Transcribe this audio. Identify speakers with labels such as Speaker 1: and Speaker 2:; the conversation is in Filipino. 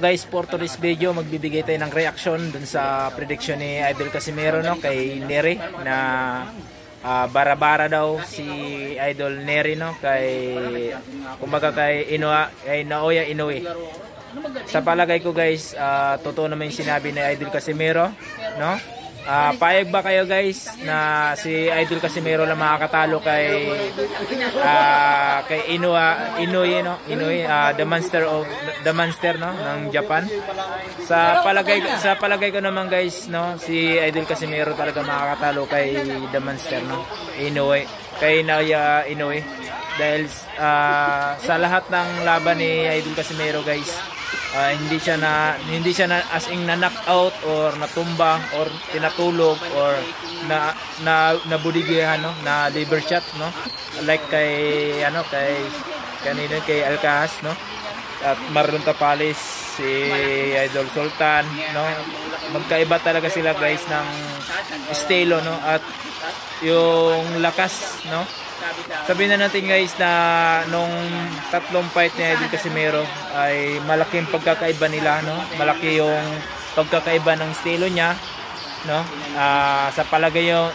Speaker 1: Guys, for today's video, magbibigay tayo ng reaction dun sa prediction ni Idol Casimero, no, kay Neri na bara-bara daw si Idol Neri, no, kumbaga kay Naoya Inoue. Sa palagay ko guys, totoo naman yung sinabi ni Idol Casimero, no. Payag ba kayo guys na si Idol Casimero lang makakatalo kay Inoue, no? Inoue, the monster no ng Japan. Sa palagay ko naman guys, no, si Idol Casimero talaga makakatalo kay the monster, no, Inoue, kay Naoya Inoue, dahil sa lahat ng laban ni Idol Casimero guys, hindi siya na as in na knockout or natumba or tinatulog or nabudigihan, no, na liver shot, no, like kay kay Alcaz, no, at Marlon Tapales, si Idol Sultan, no. Magkaiba talaga sila guys ng estilo, no, at yung lakas, no. Sabihin na natin guys na nung tatlong fight ni Idol Casimero ay malaking pagkakaiba nila, no. Malaki yung pagkakaiba ng estilo niya, no. Sa palagay yung